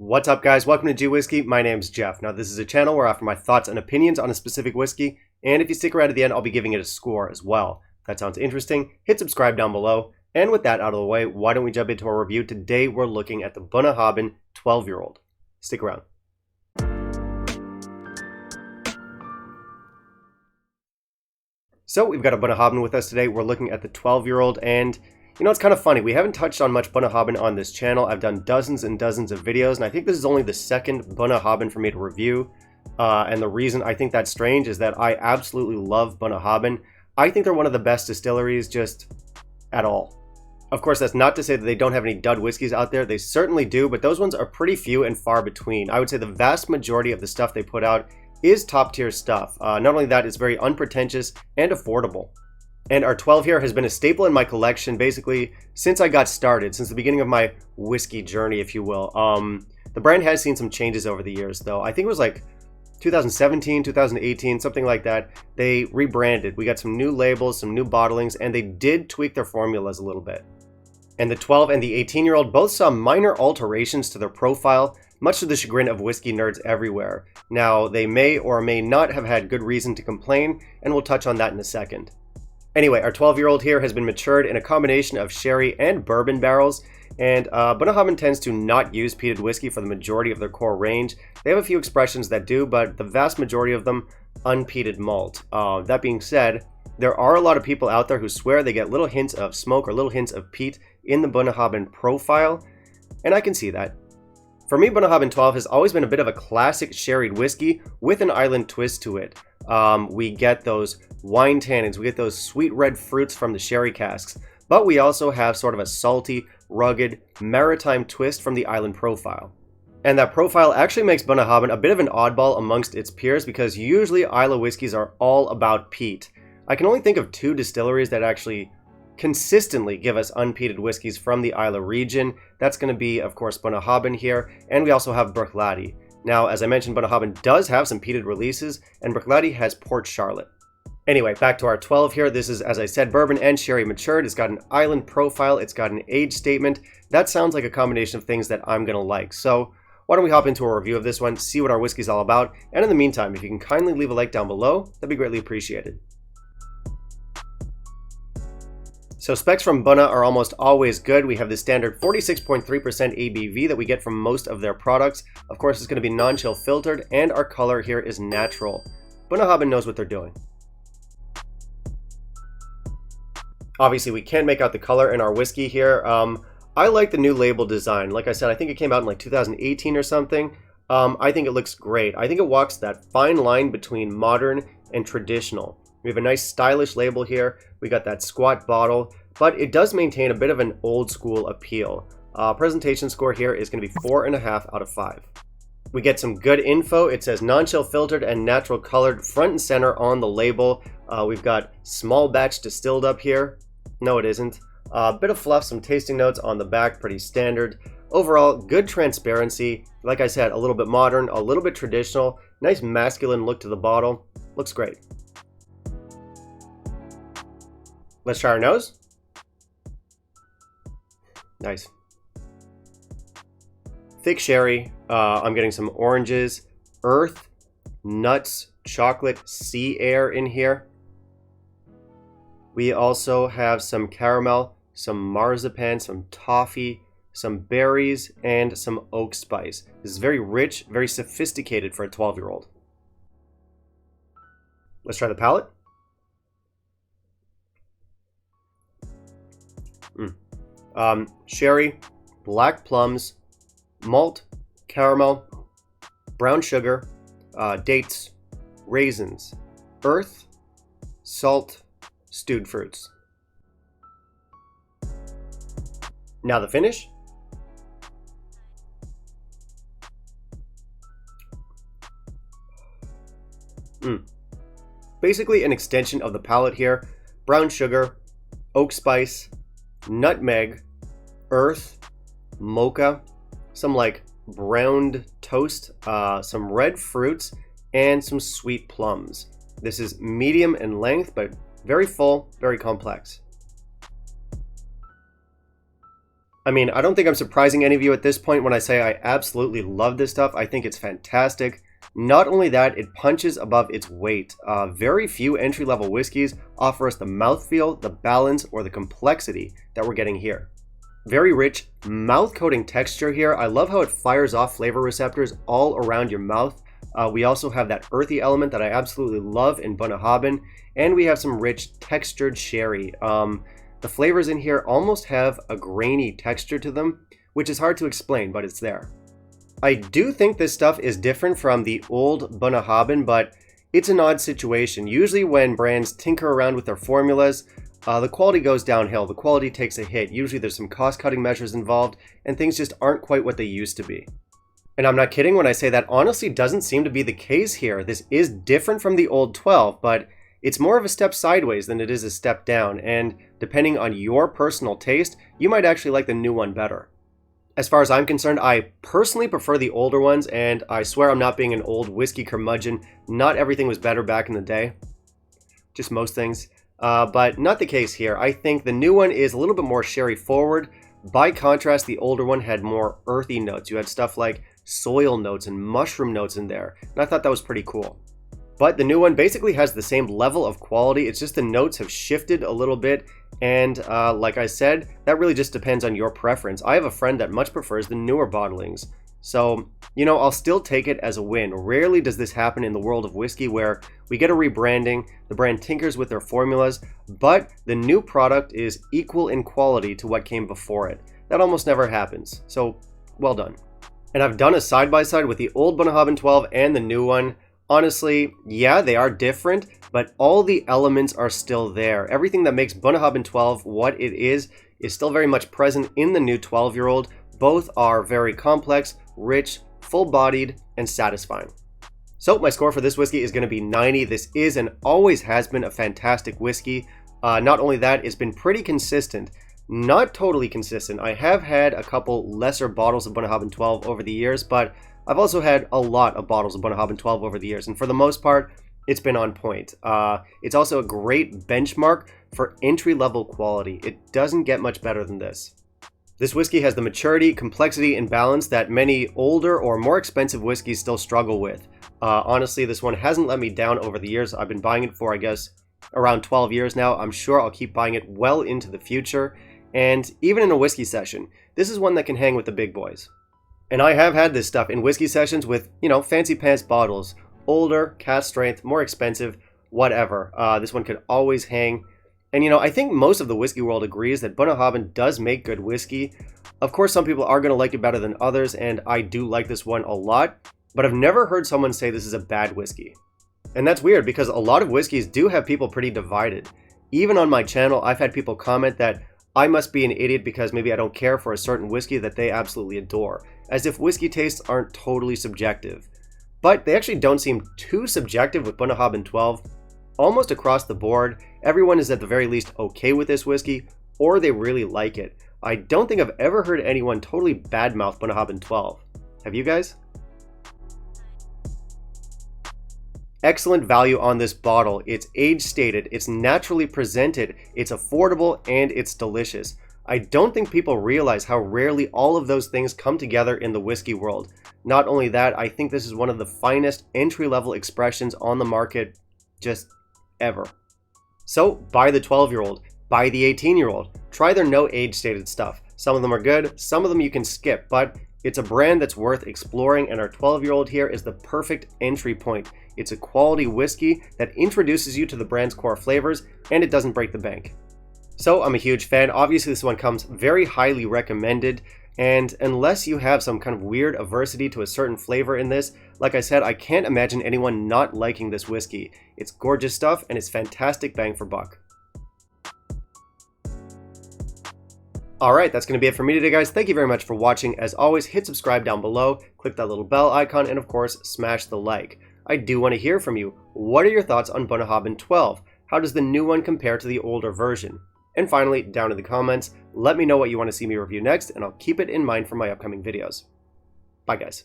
What's up, guys? Welcome to G Whiskey. My name's Jeff. Now, this is a channel where I offer my thoughts and opinions on a specific whiskey, and if you stick around to the end, I'll be giving it a score as well. If that sounds interesting, hit subscribe down below. And with that out of the way, why don't we jump into our review? Today, we're looking at the Bunnahabhain 12-year-old. Stick around. So, we've got a Bunnahabhain with us today. We're looking at the 12-year-old, and you know, it's kind of funny. We haven't touched on much Bunnahabhain on this channel. I've done dozens and dozens of videos, and I think this is only the second Bunnahabhain for me to review. And the reason I think that's strange is that I absolutely love Bunnahabhain. I think they're one of the best distilleries just at all. Of course, that's not to say that they don't have any dud whiskeys out there. They certainly do, but those ones are pretty few and far between. I would say the vast majority of the stuff they put out is top tier stuff. Not only that, it's very unpretentious and affordable. And our 12 here has been a staple in my collection basically since I got started, since the beginning of my whiskey journey, if you will. The brand has seen some changes over the years, though. I think it was like 2017, 2018, something like that. They rebranded. We got some new labels, some new bottlings, and they did tweak their formulas a little bit. And the 12 and the 18-year-old both saw minor alterations to their profile, much to the chagrin of whiskey nerds everywhere. Now, they may or may not have had good reason to complain, and we'll touch on that in a second. Anyway, our 12-year-old here has been matured in a combination of sherry and bourbon barrels, and Bunnahabhain tends to not use peated whiskey for the majority of their core range. They have a few expressions that do, but the vast majority of them unpeated malt. That being said, there are a lot of people out there who swear they get little hints of smoke or little hints of peat in the Bunnahabhain profile, and I can see that. For me, Bunnahabhain 12 has always been a bit of a classic sherried whiskey with an island twist to it. We get those wine tannins, we get those sweet red fruits from the sherry casks, but we also have sort of a salty, rugged, maritime twist from the island profile. And that profile actually makes Bunnahabhain a bit of an oddball amongst its peers because usually Islay whiskeys are all about peat. I can only think of two distilleries that actually consistently give us unpeated whiskeys from the Islay region. That's going to be, of course, Bunnahabhain here, and we also have Bruichladdich. Now, as I mentioned, Bunnahabhain does have some peated releases, and Bruichladdich has Port Charlotte. Anyway, back to our 12 here. This is, as I said, bourbon and sherry matured. It's got an island profile. It's got an age statement. That sounds like a combination of things that I'm going to like. So why don't we hop into a review of this one, see what our whiskey's all about, and in the meantime, if you can kindly leave a like down below, that'd be greatly appreciated. So specs from Bunna are almost always good. We have the standard 46.3% ABV that we get from most of their products. Of course, it's going to be non-chill filtered, and our color here is natural. Bunnahabhain knows what they're doing. Obviously, we can't make out the color in our whiskey here. I like the new label design. Like I said, I think it came out in like 2018 or something. I think it looks great. I think it walks that fine line between modern and traditional. We have a nice stylish label here. We got that squat bottle, but it does maintain a bit of an old school appeal. Presentation score here is going to be 4.5 out of 5. We get some good info. It says non-chill filtered and natural colored front and center on the label. We've got small batch distilled up here. No, it isn't. A bit of fluff, some tasting notes on the back, pretty standard. Overall, good transparency. Like I said, a little bit modern, a little bit traditional. Nice masculine look to the bottle. Looks great. Let's try our nose. Nice. Thick sherry. I'm getting some oranges, earth, nuts, chocolate, sea air in here. We also have some caramel, some marzipan, some toffee, some berries, and some oak spice. This is very rich, very sophisticated for a 12-year-old. Let's try the palate. Sherry, black plums, malt, caramel, brown sugar, dates, raisins, earth, salt, stewed fruits. Now the finish. Basically an extension of the palate here. Brown sugar, oak spice, nutmeg, earth, mocha, some like browned toast, some red fruits, and some sweet plums. This is medium in length, but very full, very complex. I mean, I don't think I'm surprising any of you at this point when I say I absolutely love this stuff. I think it's fantastic. Not only that, it punches above its weight. Very few entry-level whiskeys offer us the mouthfeel, the balance, or the complexity that we're getting here. Very rich, mouth-coating texture here. I love how it fires off flavor receptors all around your mouth. We also have that earthy element that I absolutely love in Bunnahabhain, and we have some rich textured sherry. The flavors in here almost have a grainy texture to them, which is hard to explain, but it's there. I do think this stuff is different from the old Bunnahabhain, but it's an odd situation. Usually when brands tinker around with their formulas, the quality goes downhill, the quality takes a hit. Usually there's some cost-cutting measures involved, and things just aren't quite what they used to be. And I'm not kidding when I say that honestly doesn't seem to be the case here. This is different from the old 12, but it's more of a step sideways than it is a step down, and depending on your personal taste, you might actually like the new one better. As far as I'm concerned, I personally prefer the older ones, and I swear I'm not being an old whiskey curmudgeon. Not everything was better back in the day. Just most things. But not the case here. I think the new one is a little bit more sherry forward. By contrast, the older one had more earthy notes. You had stuff like soil notes and mushroom notes in there, and I thought that was pretty cool. But the new one basically has the same level of quality. It's just the notes have shifted a little bit, and like I said, that really just depends on your preference. I have a friend that much prefers the newer bottlings, so you know, I'll still take it as a win. Rarely does this happen in the world of whiskey where we get a rebranding, the brand tinkers with their formulas, but the new product is equal in quality to what came before it. That almost never happens, so well done. And I've done a side-by-side with the old Bunnahabhain 12 and the new one. Honestly, yeah, they are different, but all the elements are still there. Everything that makes Bunnahabhain 12 what it is still very much present in the new 12-year-old. Both are very complex, rich, full-bodied, and satisfying. So my score for this whiskey is going to be 90. This is and always has been a fantastic whiskey. Not only that, it's been pretty consistent. Not totally consistent. I have had a couple lesser bottles of Bunnahabhain 12 over the years, but I've also had a lot of bottles of Bunnahabhain 12 over the years, and for the most part, it's been on point. It's also a great benchmark for entry-level quality. It doesn't get much better than this. This whiskey has the maturity, complexity, and balance that many older or more expensive whiskeys still struggle with. Honestly, this one hasn't let me down over the years. I've been buying it for, I guess, around 12 years now. I'm sure I'll keep buying it well into the future. And even in a whiskey session, this is one that can hang with the big boys. And I have had this stuff in whiskey sessions with, you know, fancy pants bottles. Older, cask strength, more expensive, whatever. This one could always hang. And, you know, I think most of the whiskey world agrees that Bunnahabhain does make good whiskey. Of course, some people are going to like it better than others, and I do like this one a lot. But I've never heard someone say this is a bad whiskey. And that's weird because a lot of whiskeys do have people pretty divided. Even on my channel, I've had people comment that I must be an idiot because maybe I don't care for a certain whiskey that they absolutely adore, as if whiskey tastes aren't totally subjective. But they actually don't seem too subjective with Bunnahabhain 12. Almost across the board, everyone is at the very least okay with this whiskey, or they really like it. I don't think I've ever heard anyone totally badmouth Bunnahabhain 12. Have you guys? Excellent value on this bottle. It's age stated, it's naturally presented, it's affordable, and it's delicious. I don't think people realize how rarely all of those things come together in the whiskey world. Not only that, I think this is one of the finest entry-level expressions on the market just ever. So buy the 12-year-old, buy the 18-year-old, try their no age stated stuff. Some of them are good, some of them you can skip, but it's a brand that's worth exploring, and our 12-year-old here is the perfect entry point. It's a quality whiskey that introduces you to the brand's core flavors, and it doesn't break the bank. So I'm a huge fan. Obviously this one comes very highly recommended, and unless you have some kind of weird aversity to a certain flavor in this, like I said, I can't imagine anyone not liking this whiskey. It's gorgeous stuff, and it's fantastic bang for buck. Alright, that's going to be it for me today, guys. Thank you very much for watching. As always, hit subscribe down below, click that little bell icon, and of course, smash the like. I do want to hear from you. What are your thoughts on Bunnahabhain 12? How does the new one compare to the older version? And finally, down in the comments, let me know what you want to see me review next, and I'll keep it in mind for my upcoming videos. Bye, guys.